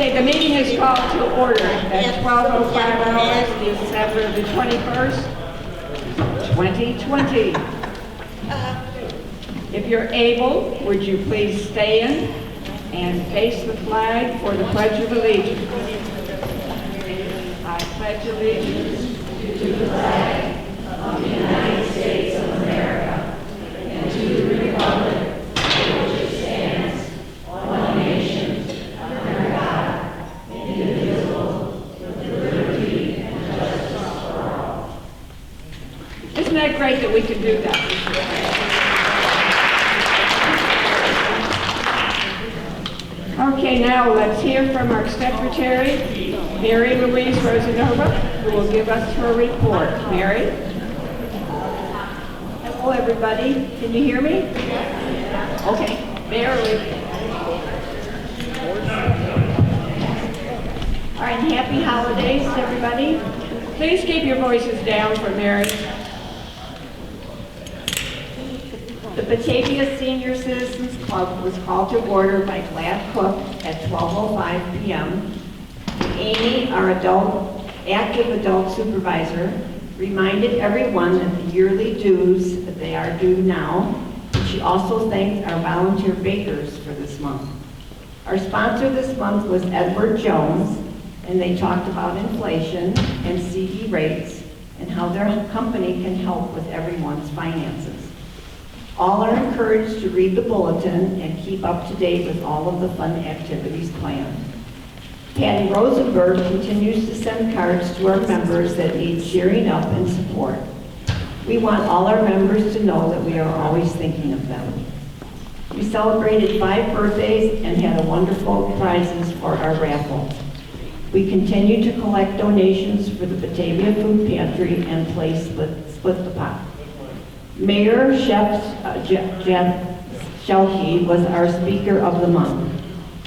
Okay, the meeting is called to order at 12:05 hours, December the 21st, 2020. If you're able, would you please stand and face the flag for the Pledge of Allegiance? I pledge allegiance to the flag of the United States of America and to the republic for which it stands, one nation, under God, indivisible, with liberty and justice for all. Isn't that great that we can do that? Okay, now let's hear from our secretary, Mary Louise Rosanova, who will give us her report. Mary? Hello, everybody. Can you hear me? Okay, Mary. All right, and happy holidays, everybody. Please keep your voices down for Mary. The Batavia Senior Citizens Club was called to order by Glad Cook at 12:05 p.m. Amy, our active adult supervisor, reminded everyone that the yearly dues that they are due now. She also thanked our volunteer bakers for this month. Our sponsor this month was Edward Jones, and they talked about inflation and CD rates and how their company can help with everyone's finances. All are encouraged to read the bulletin and keep up to date with all of the fun activities planned. Patty Rosenberg continues to send cards to our members that need cheering up and support. We want all our members to know that we are always thinking of them. We celebrated 5 birthdays and had a wonderful prizes for our raffle. We continue to collect donations for the Batavia Food Pantry and play Split the Pot. Mayor Jeff Shelkey was our speaker of the month.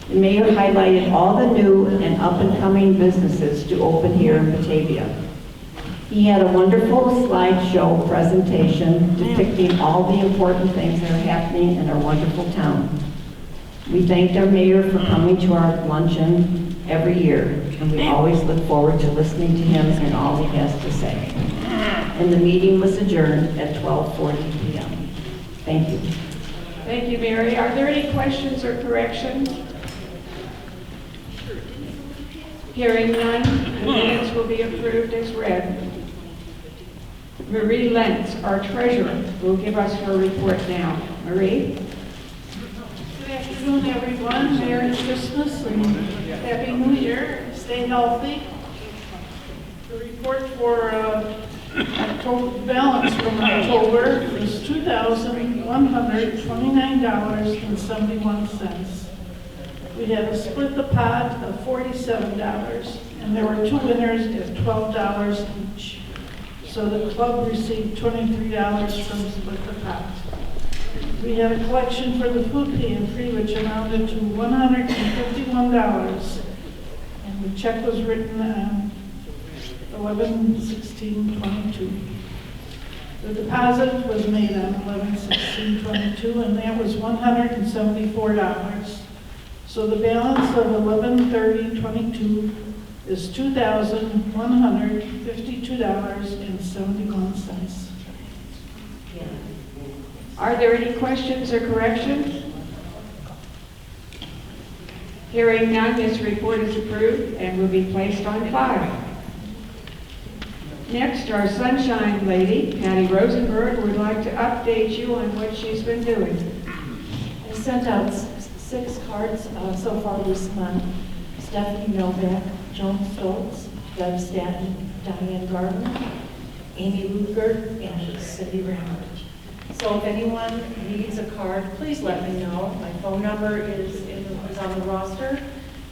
The mayor highlighted all the new and up-and-coming businesses to open here in Batavia. He had a wonderful slideshow presentation depicting all the important things that are happening in our wonderful town. We thanked our mayor for coming to our luncheon every year, and we always look forward to listening to him and all he has to say. And the meeting was adjourned at 12:40 p.m. Thank you. Thank you, Mary. Are there any questions or corrections? Hearing none, the minutes will be approved as read. Marie Lentz, our treasurer, will give us her report now. Marie? Good afternoon, everyone. Merry Christmas and Happy New Year. Stay healthy. The report for total balance from October is $2,129.71. We had a split the pot of $47, and there were 2 winners at $12 each. So the club received $23 from split the pot. We had a collection for the food pantry, which amounted to $151, and the check was written on 11/16/22. The deposit was made on 11/16/22, and that was $174. So the balance of 11/30/22 is $2,152.71. Are there any questions or corrections? Hearing none, this report is approved and will be placed on file. Next, our sunshine lady, Patty Rosenberg, would like to update you on what she's been doing. I sent out 6 cards so far this month. Stephanie Novak, Joan Stoltz, Deb Stanton, Diane Gardner, Amy Lukert, and Cindy Raymond. So if anyone needs a card, please let me know. My phone number is on the roster.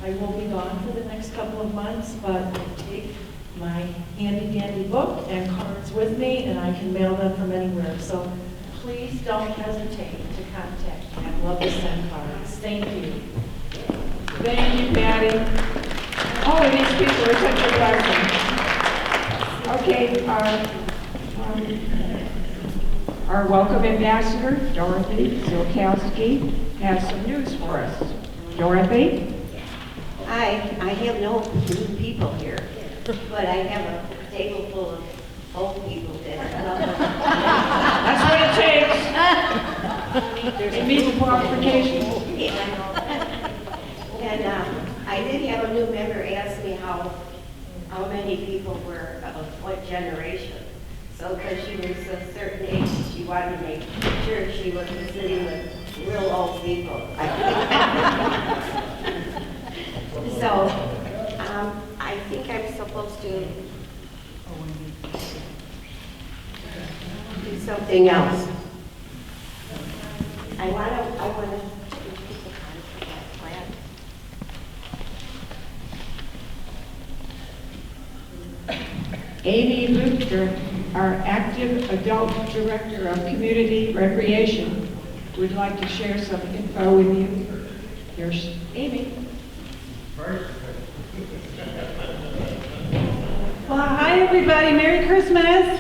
I will be gone for the next couple of months, but I take my handy book and cards with me, and I can mail them from anywhere. So please don't hesitate to contact me. I'd love to send cards. Thank you. Thank you, Patty. All of these people are such a blessing. Okay, our welcome ambassador, Dorothy Zilkowski, has some news for us. Dorothy? Hi, I have no new people here, but I have a table full of old people that love That's what it takes. It means qualification. Yeah, I know. And I did have a new member ask me how many people were of what generation. So because she was a certain age, she wanted to make sure she wasn't sitting with real old people. So I think I'm supposed to do something else. I want to Amy Luther, our active adult director of community recreation, would like to share some info with you. Here's Amy. Well, hi everybody, Merry Christmas.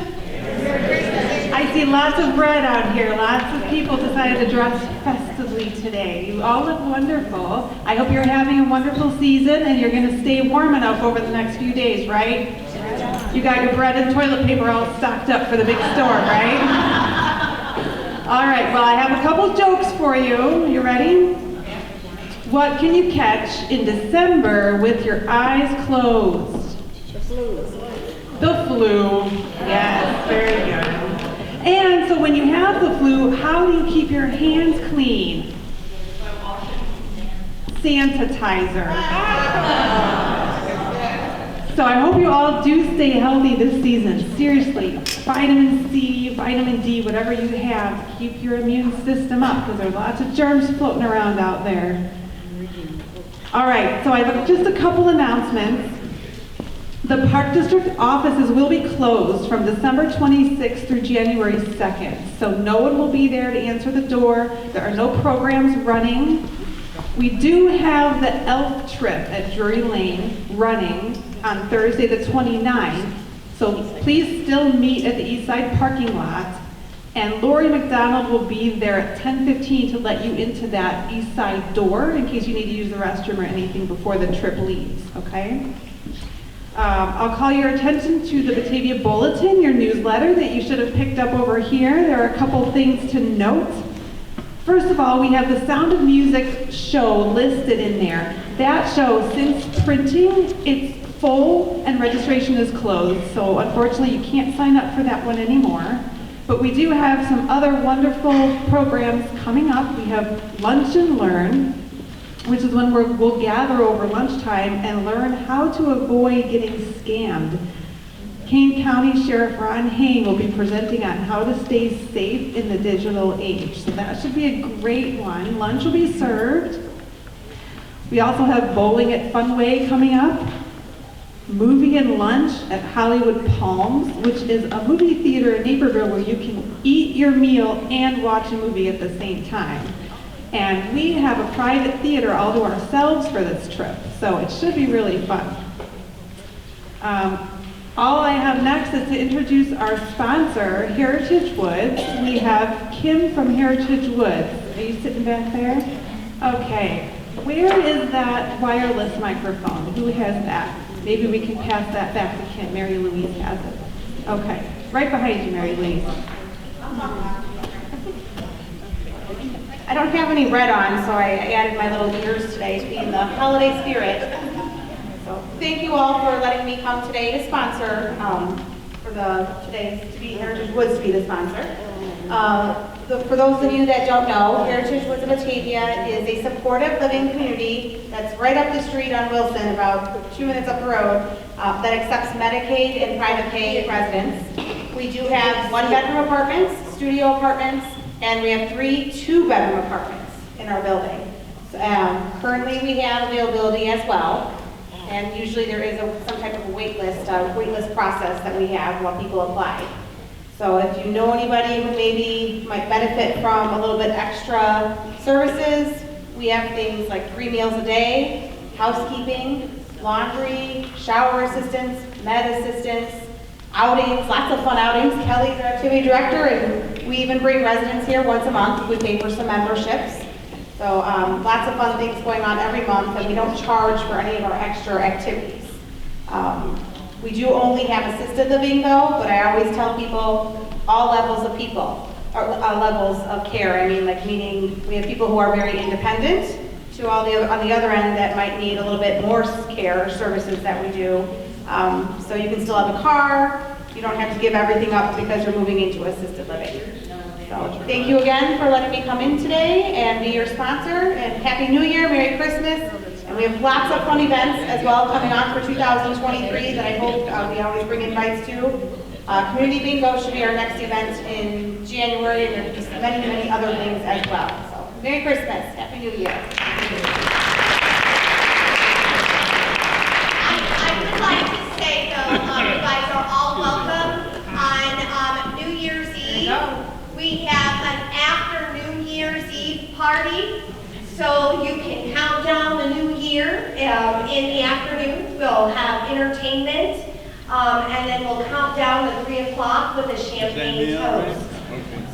I see lots of bread out here. Lots of people decided to dress festively today. You all look wonderful. I hope you're having a wonderful season and you're going to stay warm enough over the next few days, right? You got your bread and toilet paper all stocked up for the big storm, right? All right, well, I have a couple jokes for you. You ready? What can you catch in December with your eyes closed? The flu. Yes, very good. And so when you have the flu, how do you keep your hands clean? Sanitizer. So I hope you all do stay healthy this season. Seriously, vitamin C, vitamin D, whatever you have, to keep your immune system up because there's lots of germs floating around out there. All right, so I have just a couple announcements. The Park District offices will be closed from December 26th through January 2nd. So no one will be there to answer the door. There are no programs running. We do have the elf trip at Drury Lane running on Thursday the 29th. So please still meet at the East Side parking lot. And Lori McDonald will be there at 10:15 to let you into that East Side door in case you need to use the restroom or anything before the trip leaves, okay? I'll call your attention to the Batavia Bulletin, your newsletter that you should have picked up over here. There are a couple things to note. First of all, we have the Sound of Music show listed in there. That show, since printing, it's full and registration is closed. So unfortunately, you can't sign up for that one anymore. But we do have some other wonderful programs coming up. We have Lunch and Learn, which is when we'll gather over lunchtime and learn how to avoid getting scammed. Kane County Sheriff Ron Hain will be presenting on how to stay safe in the digital age. So that should be a great one. Lunch will be served. We also have Bowling at Funway coming up. Movie and Lunch at Hollywood Palms, which is a movie theater in Naperville where you can eat your meal and watch a movie at the same time. And we have a private theater all to ourselves for this trip, so it should be really fun. All I have next is to introduce our sponsor, Heritage Woods. We have Kim from Heritage Woods. Are you sitting back there? Okay. Where is that wireless microphone? Who has that? Maybe we can pass that back to Kim. Mary Louise has it. Okay. Right behind you, Mary Louise. I don't have any red on, so I added my little ears today to be in the holiday spirit. So thank you all for letting me come today to sponsor, Heritage Woods to be the sponsor. For those of you that don't know, Heritage Woods of Batavia is a supportive living community that's right up the street on Wilson, about 2 minutes up the road, that accepts Medicaid and private pay residents. We do have 1-bedroom apartments, studio apartments, and we have 3 2-bedroom apartments in our building. Currently, we have availability as well, and usually there is some type of a wait list process that we have while people apply. So if you know anybody who maybe might benefit from a little bit extra services, we have things like 3 meals a day, housekeeping, laundry, shower assistance, med assistance, outings, lots of fun outings. Kelly's our activity director, and we even bring residents here once a month. We pay for some memberships. So lots of fun things going on every month, and we don't charge for any of our extra activities. We do only have assisted living though, but I always tell people all levels of people, or levels of care. I mean, like meaning we have people who are very independent to on the other end that might need a little bit more care or services that we do. So you can still have a car. You don't have to give everything up because you're moving into assisted living. So thank you again for letting me come in today and be your sponsor. And Happy New Year, Merry Christmas. And we have lots of fun events as well coming on for 2023 that I hope we always bring invites to. Community Bingo should be our next event in January, and there's just many, many other things as well. So Merry Christmas, Happy New Year. I would like to say though, you guys are all welcome on New Year's Eve. We have an after New Year's Eve party, so you can count down the new year in the afternoon. We'll have entertainment, and then we'll count down to 3 o'clock with a champagne toast.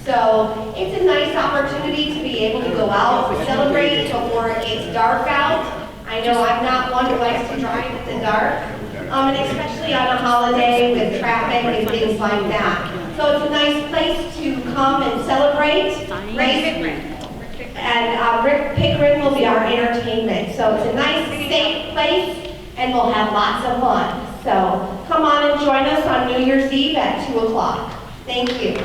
So it's a nice opportunity to be able to go out and celebrate before it gets dark out. I know I'm not one who likes to drive in the dark, and especially on a holiday with traffic and things like that. So it's a nice place to come and celebrate. And Rick Pickering will be our entertainment. So it's a nice, safe place, and we'll have lots of fun. So come on and join us on New Year's Eve at 2 o'clock. Thank you.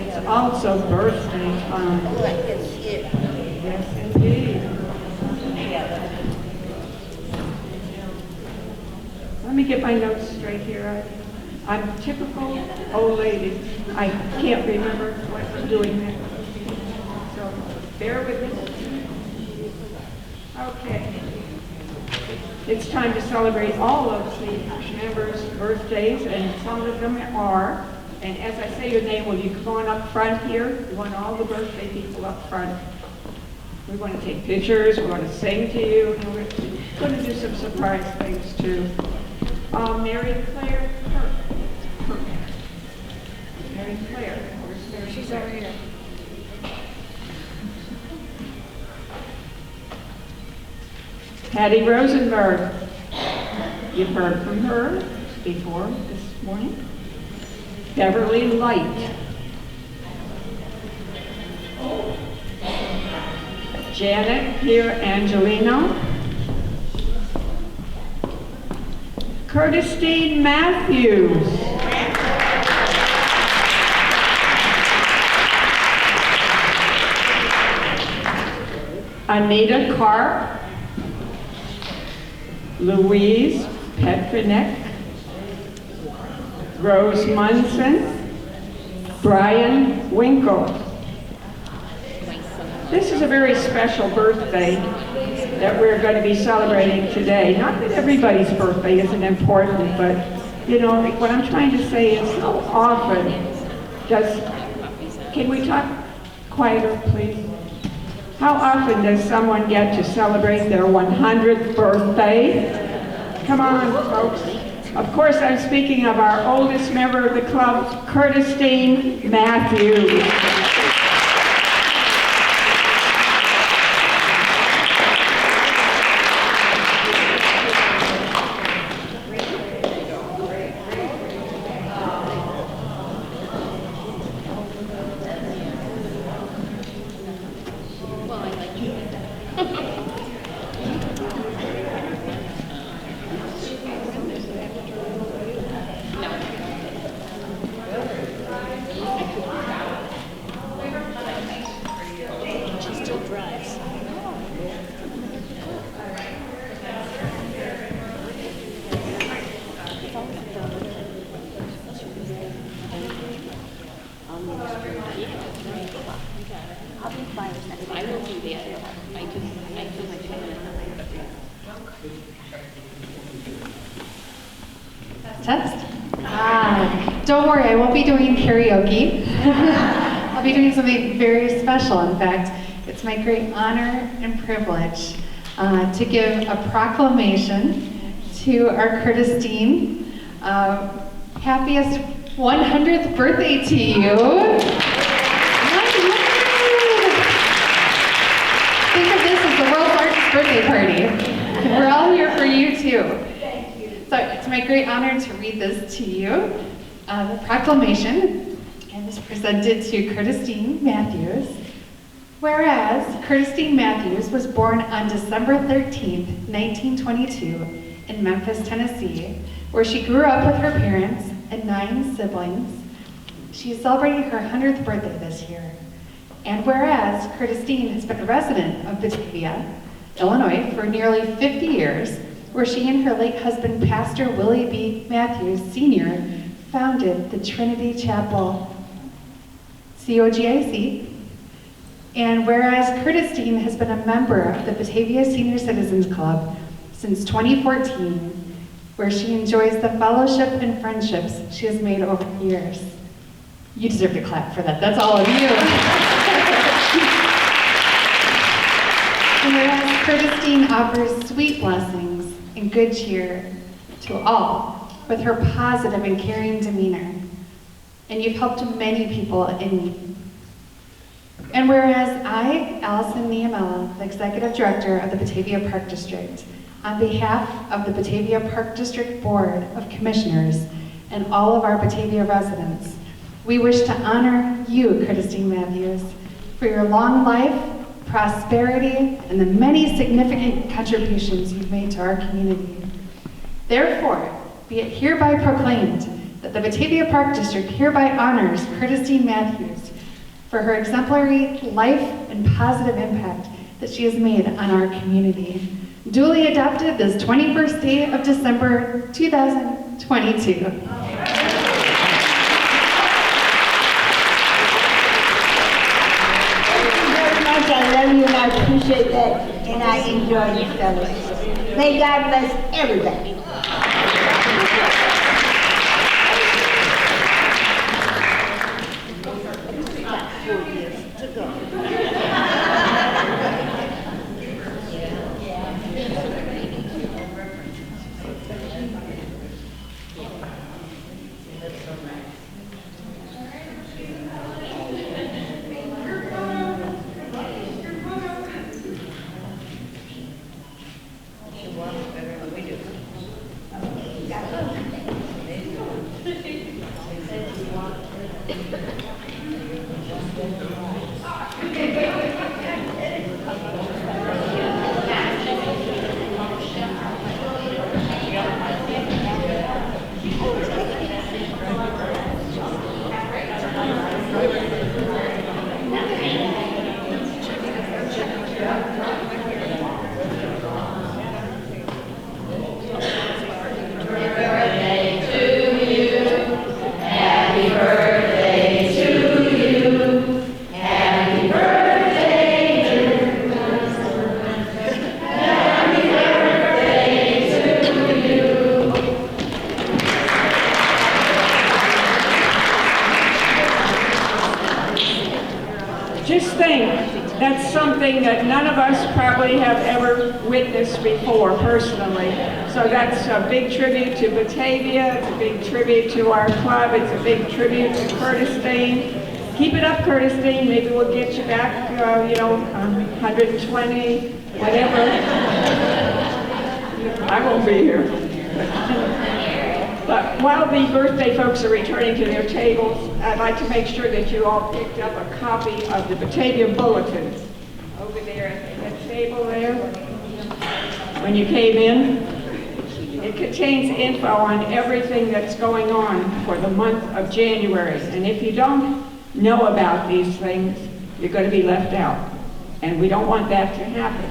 It's also birthday time. Yes, indeed. Let me get my notes straight here. I'm a typical old lady. I can't remember what I'm doing next. So bear with me. Okay. It's time to celebrate all of the members' birthdays, and some of them are. And as I say your name, will you come on up front here? We want all the birthday people up front. We want to take pictures, we want to sing to you, and we're going to do some surprise things too. Mary Claire Kirk. Mary Claire. Where's Mary? She's over here. Patty Rosenberg. You've heard from her before this morning. Beverly Light. Janet Pierre Angelino. Curtistine Matthews. Anita Karp. Louise Petrinek. Rose Munson. Brian Winkle. This is a very special birthday that we're going to be celebrating today. Not that everybody's birthday isn't important, but you know, what I'm trying to say is how often can we talk quieter, please? How often does someone get to celebrate their 100th birthday? Come on, folks. Of course, I'm speaking of our oldest member of the club, Curtistine Matthews. Test? Don't worry, I won't be doing karaoke. I'll be doing something very special. In fact, it's my great honor and privilege to give a proclamation to our Curtis Dean. Happiest 100th birthday to you. 100! Think of this as the world's largest birthday party. We're all here for you too. Thank you. So it's my great honor to read this to you. The proclamation is presented to Curtis Dean Matthews. Whereas Curtis Dean Matthews was born on December 13th, 1922 in Memphis, Tennessee, where she grew up with her parents and 9 siblings. She's celebrating her 100th birthday this year. And whereas Curtis Dean has been a resident of Batavia, Illinois for nearly 50 years, where she and her late husband, Pastor Willie B. Matthews, Sr., founded the Trinity Chapel, COGIC. And whereas Curtis Dean has been a member of the Batavia Senior Citizens Club since 2014, where she enjoys the fellowship and friendships she has made over the years. You deserve to clap for that. That's all of you. And whereas Curtis Dean offers sweet blessings and good cheer to all with her positive and caring demeanor. And you've helped many people in need. And whereas I, Allison Niamella, the Executive Director of the Batavia Park District, on behalf of the Batavia Park District Board of Commissioners and all of our Batavia residents, we wish to honor you, Curtis Dean Matthews, for your long life, prosperity, and the many significant contributions you've made to our community. Therefore, be it hereby proclaimed that the Batavia Park District hereby honors Curtis Dean Matthews for her exemplary life and positive impact that she has made on our community. Duly adopted this 21st day of December 2022. I love you and I appreciate that and I enjoy this fellowship. May God bless everybody. Just think, that's something that none of us probably have ever witnessed before personally. So that's a big tribute to Batavia, it's a big tribute to our club, it's a big tribute to Curtis Dean. Keep it up, Curtis Dean, maybe we'll get you back, 120, whatever. I won't be here. But while the birthday folks are returning to their tables, I'd like to make sure that you all picked up a copy of the Batavia Bulletin over there at that table there when you came in. It contains info on everything that's going on for the month of January. And if you don't know about these things, you're going to be left out. And we don't want that to happen.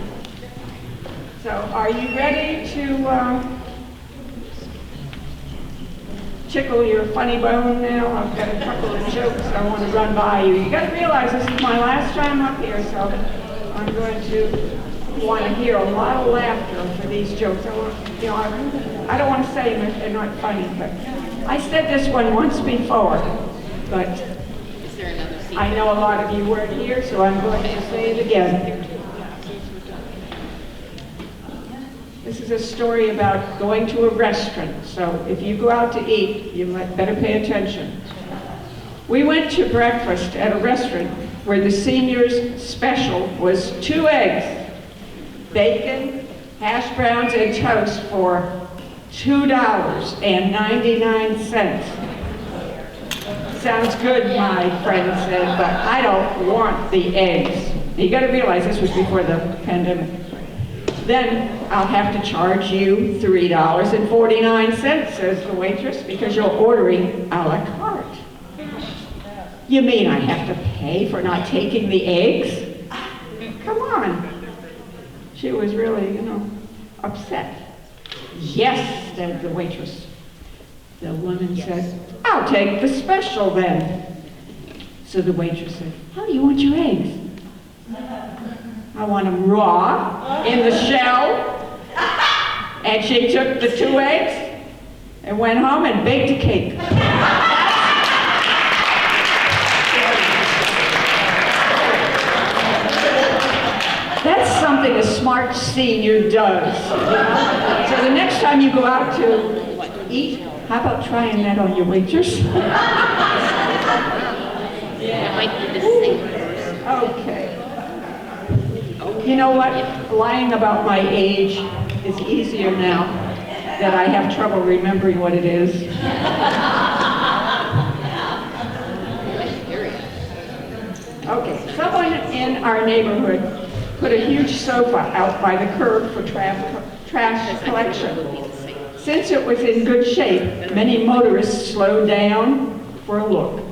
So are you ready to tickle your funny bone now? I've got a couple of jokes I want to run by you. You got to realize this is my last time up here, so I'm going to want to hear a lot of laughter for these jokes. I don't want to say them if they're not funny, but I said this one once before, but I know a lot of you weren't here, so I'm going to say it again. This is a story about going to a restaurant, so if you go out to eat, you better pay attention. We went to breakfast at a restaurant where the seniors' special was 2 eggs, bacon, hash browns, and toast for $2.99. Sounds good, my friend said, but I don't want the eggs. You gotta realize this was before the pandemic. Then I'll have to charge you $3.49, says the waitress, because you're ordering a la carte. You mean I have to pay for not taking the eggs? Come on. She was really, upset. Yes, said the waitress. The woman said, I'll take the special then. So the waitress said, how do you want your eggs? I want them raw, in the shell. And she took the 2 eggs and went home and baked a cake. That's something a smart senior does. So the next time you go out to eat, how about trying that on your waitress? Okay. You know what? Lying about my age is easier now that I have trouble remembering what it is. Okay, someone in our neighborhood put a huge sofa out by the curb for trash collection. Since it was in good shape, many motorists slowed down for a look.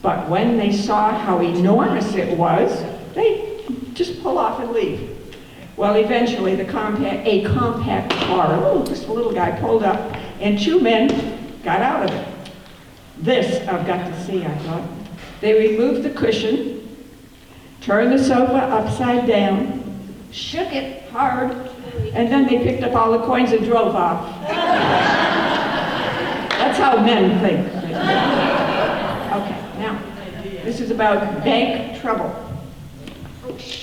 But when they saw how enormous it was, they just pull off and leave. Well, eventually a compact car, just a little guy, pulled up, and 2 men got out of it. This I've got to see, I thought. They removed the cushion, turned the sofa upside down, shook it hard, and then they picked up all the coins and drove off. That's how men think. Okay, now, this is about bank trouble.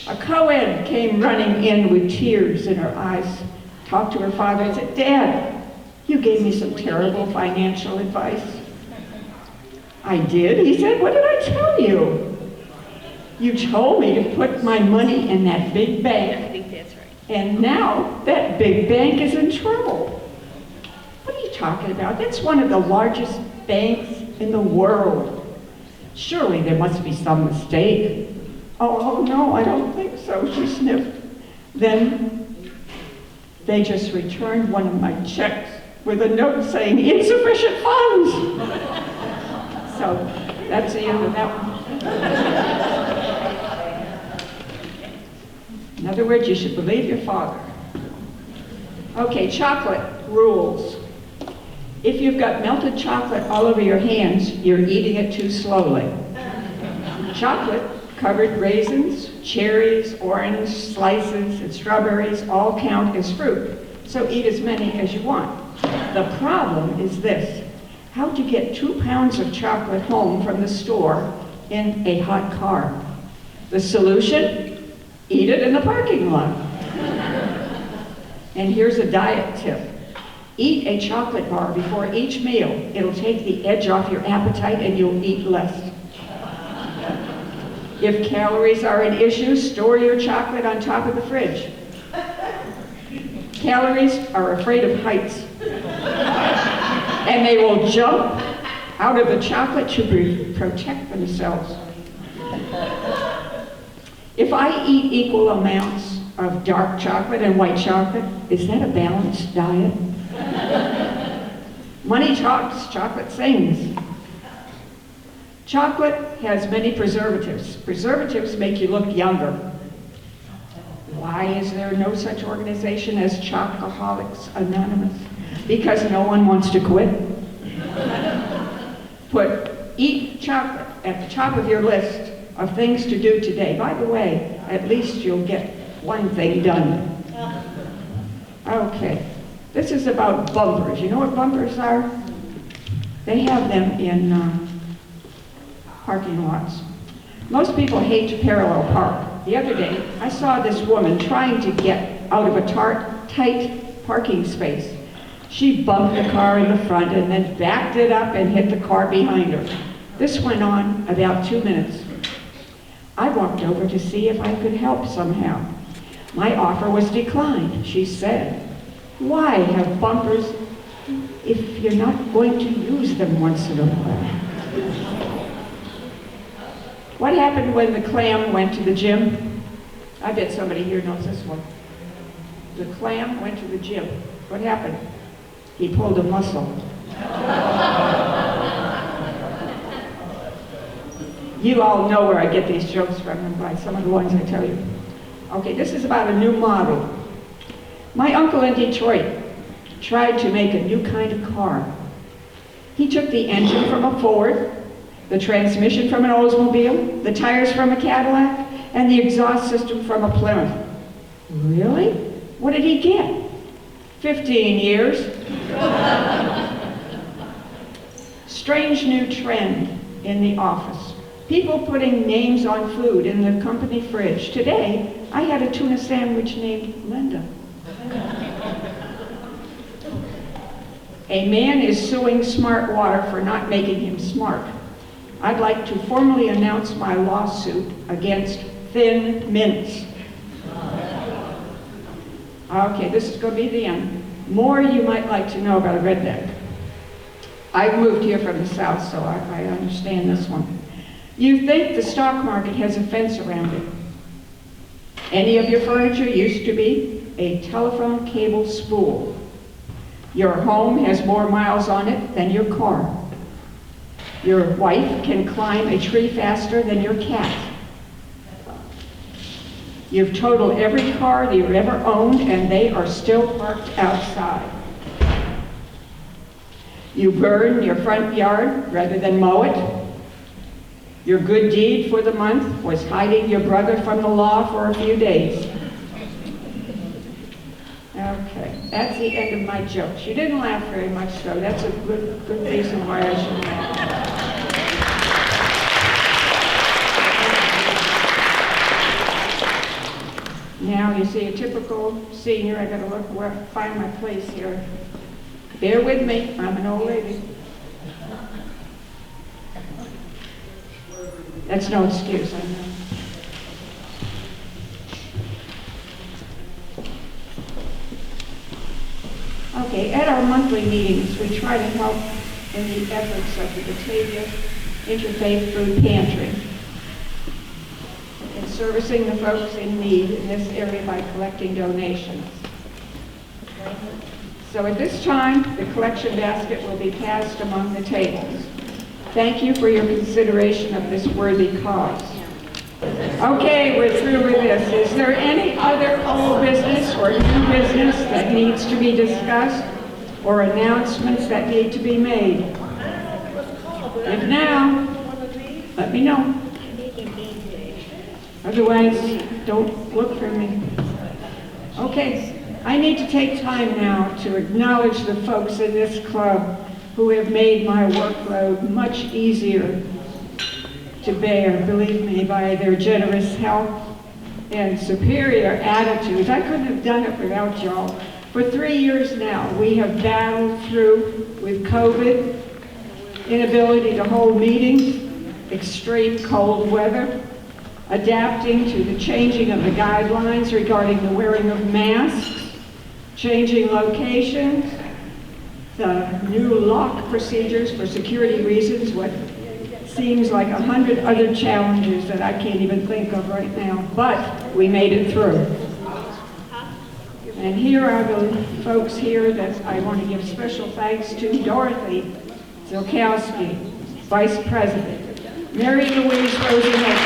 A co-ed came running in with tears in her eyes, talked to her father and said, Dad, you gave me some terrible financial advice. I did? He said, what did I tell you? You told me to put my money in that big bank. I think that's right. And now that big bank is in trouble. What are you talking about? That's one of the largest banks in the world. Surely there must be some mistake. Oh, no, I don't think so, she sniffed. Then they just returned one of my checks with a note saying insufficient funds. So that's the end of that one. In other words, you should believe your father. Okay, chocolate rules. If you've got melted chocolate all over your hands, you're eating it too slowly. Chocolate covered raisins, cherries, orange slices, and strawberries all count as fruit, so eat as many as you want. The problem is this: how'd you get 2 pounds of chocolate home from the store in a hot car? The solution? Eat it in the parking lot. And here's a diet tip. Eat a chocolate bar before each meal. It'll take the edge off your appetite and you'll eat less. If calories are an issue, store your chocolate on top of the fridge. Calories are afraid of heights. And they will jump out of the chocolate to protect themselves. If I eat equal amounts of dark chocolate and white chocolate, is that a balanced diet? Money talks, chocolate sings. Chocolate has many preservatives. Preservatives make you look younger. Why is there no such organization as Chocoholics Anonymous? Because no one wants to quit. Put eat chocolate at the top of your list of things to do today. By the way, at least you'll get one thing done. Okay, this is about bumpers. You know what bumpers are? They have them in parking lots. Most people hate to parallel park. The other day, I saw this woman trying to get out of a tight parking space. She bumped the car in the front and then backed it up and hit the car behind her. This went on about 2 minutes. I walked over to see if I could help somehow. My offer was declined. She said, "Why have bumpers if you're not going to use them once in a while?" What happened when the clam went to the gym? I bet somebody here knows this one. The clam went to the gym. What happened? He pulled a muscle. You all know where I get these jokes from, and by some of the ones I tell you. Okay, this is about a new model. My uncle in Detroit tried to make a new kind of car. He took the engine from a Ford, the transmission from an Oldsmobile, the tires from a Cadillac, and the exhaust system from a Plymouth. Really? What did he get? 15 years. Strange new trend in the office. People putting names on food in the company fridge. Today, I had a tuna sandwich named Linda. A man is suing Smart Water for not making him smart. I'd like to formally announce my lawsuit against Thin Mints. Okay, this is going to be the end. More you might like to know about a redneck. I moved here from the South, so I understand this one. You think the stock market has a fence around it. Any of your furniture used to be a telephone cable spool. Your home has more miles on it than your car. Your wife can climb a tree faster than your cat. You've totaled every car that you've ever owned, and they are still parked outside. You burn your front yard rather than mow it. Your good deed for the month was hiding your brother from the law for a few days. Okay, that's the end of my jokes. You didn't laugh very much, so that's a good reason why I should laugh. Now, you see a typical senior. I gotta find my place here. Bear with me, I'm an old lady. That's no excuse, I know. Okay, at our monthly meetings, we try to help in the efforts of the Batavia Interfaith Food Pantry in servicing the folks in need in this area by collecting donations. So at this time, the collection basket will be passed among the tables. Thank you for your consideration of this worthy cause. Okay, we're through with this. Is there any other old business or new business that needs to be discussed or announcements that need to be made? If now, let me know. Otherwise, don't look for me. Okay, I need to take time now to acknowledge the folks in this club who have made my workload much easier to bear, believe me, by their generous help and superior attitudes. I couldn't have done it without y'all. For 3 years now, we have battled through with COVID, inability to hold meetings, extreme cold weather, adapting to the changing of the guidelines regarding the wearing of masks, changing locations, the new lock procedures for security reasons, what seems like 100 other challenges that I can't even think of right now, but we made it through. And here are the folks here that I want to give special thanks to. Dorothy Zilkowski, Vice President. Mary Louise Rosenberg.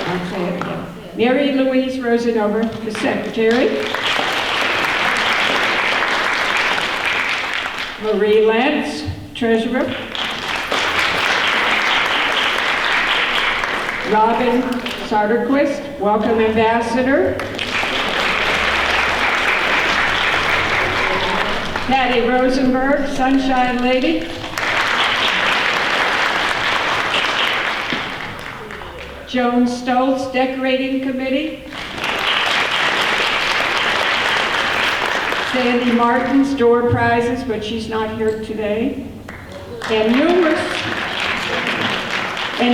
I'll say it again. Mary Louise Rosenover, the Secretary. Marie Lentz, Treasurer. Robin Sarderquist, Welcome Ambassador. Patty Rosenberg, Sunshine Lady. Joan Stoltz, Decorating Committee. Sandy Martin's door prizes, but she's not here today. And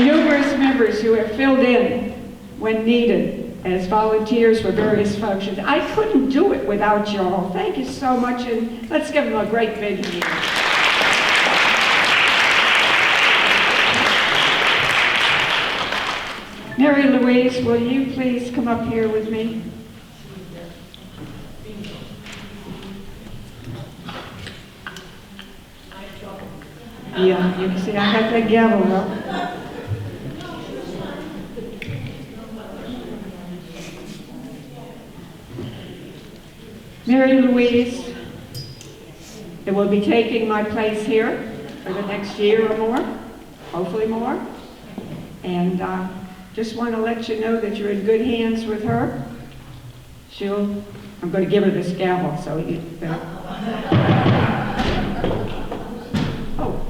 numerous members who have filled in when needed as volunteers for various functions. I couldn't do it without you all. Thank you so much, and let's give them a great big hand. Mary Louise, will you please come up here with me? Yeah, you can see I got that gavel up. Mary Louise, it will be taking my place here for the next year or more, hopefully more. And just want to let you know that you're in good hands with her. I'm going to give her this gavel, so you Oh.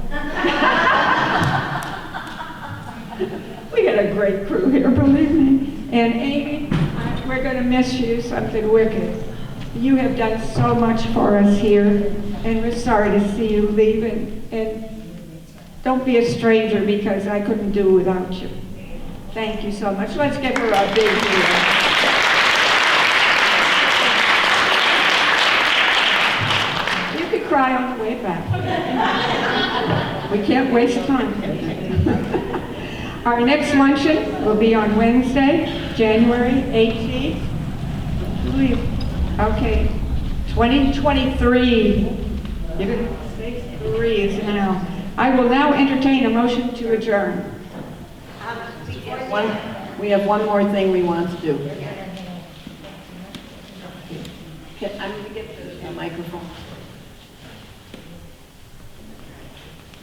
We got a great crew here, believe me. And Amy, we're going to miss you something wicked. You have done so much for us here, and we're sorry to see you leave. And don't be a stranger, because I couldn't do it without you. Thank you so much. Let's give her a big hand. You can cry on the way back. We can't waste time. Our next luncheon will be on Wednesday, January 18th. Okay, 2023. You're going to say 3 is now. I will now entertain a motion to adjourn. We have one more thing we want to do. I'm going to get the microphone.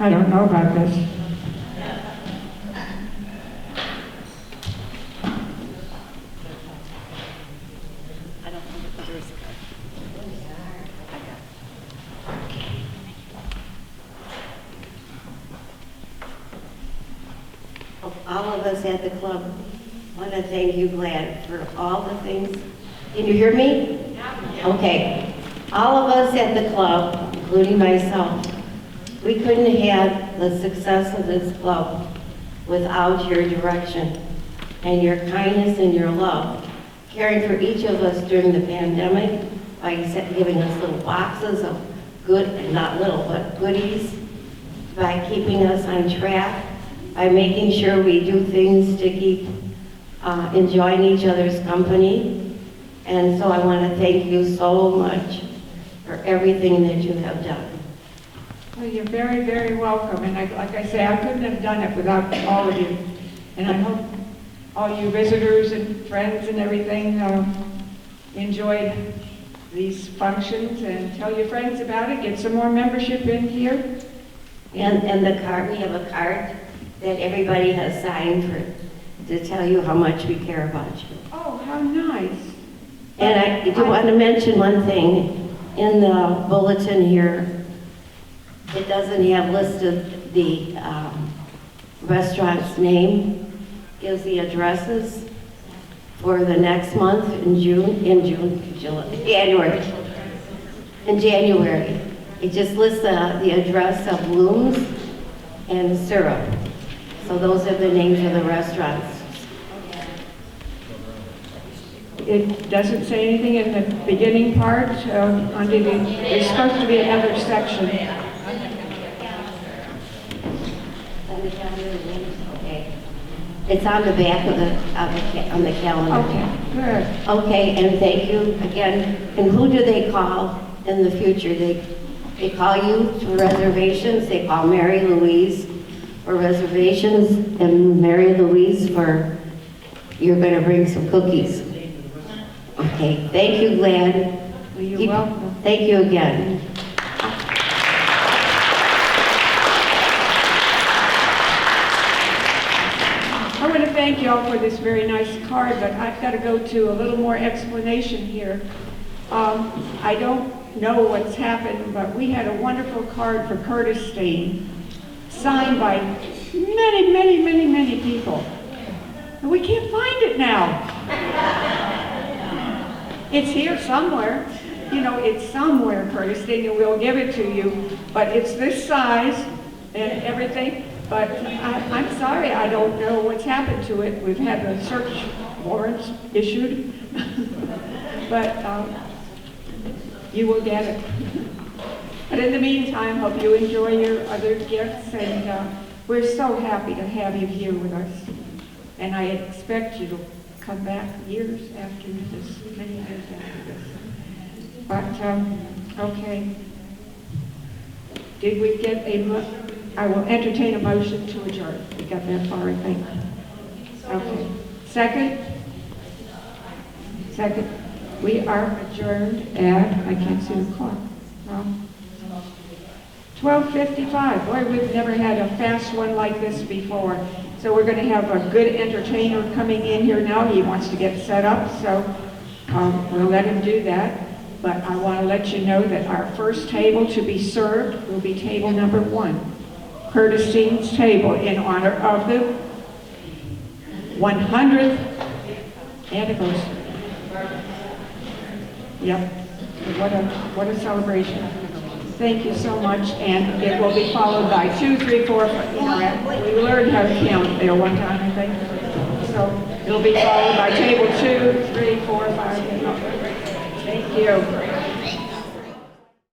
I don't know about this. All of us at the club want to thank you, Glad, for all the things. Can you hear me? Okay. All of us at the club, including myself, we couldn't have the success of this club without your direction and your kindness and your love, caring for each of us during the pandemic by giving us little boxes of good, not little, but goodies, by keeping us on track, by making sure we do things to keep enjoying each other's company. And so I want to thank you so much for everything that you have done. Well, you're very, very welcome. And like I say, I couldn't have done it without all of you. And I hope all you visitors and friends and everything enjoyed these functions, and tell your friends about it. Get some more membership in here. And the card, we have a card that everybody has signed to tell you how much we care about you. Oh, how nice. And I do want to mention one thing. In the bulletin here, it doesn't have listed the restaurant's name, gives the addresses for the next month in January. It just lists the address of Blooms and Syrup. So those are the names of the restaurants. It doesn't say anything in the beginning part. There's supposed to be another section. Okay. It's on the back on the calendar. Okay, good. Okay, and thank you again. And who do they call in the future? They call you for reservations. They call Mary Louise for reservations, and Mary Louise for you're going to bring some cookies. Okay, thank you, Glad. Well, you're welcome. Thank you again. I want to thank you all for this very nice card, but I've got to go to a little more explanation here. I don't know what's happened, but we had a wonderful card for Curtis Stain, signed by many, many, many, many people. And we can't find it now. It's here somewhere. You know, it's somewhere, Curtis, and we'll give it to you. But it's this size and everything. But I'm sorry, I don't know what's happened to it. We've had the search warrants issued. But you will get it. But in the meantime, hope you enjoy your other gifts, and we're so happy to have you here with us. And I expect you to come back years after this, many years after this. But, okay. Did we get I will entertain a motion to adjourn. We got that far, I think. Okay. Second? Second. We are adjourned at, I can't see the clock. No. 12:55. Boy, we've never had a fast one like this before. So we're going to have a good entertainer coming in here now. He wants to get set up, so we'll let him do that. But I want to let you know that our first table to be served will be table number 1. Curtis Dean's table in honor of the 100th anniversary. Yep. What a celebration. Thank you so much, and it will be followed by 2, 3, 4, 5. You know, we learned how to count there one time, I think. So it'll be followed by table 2, 3, 4, 5. Thank you.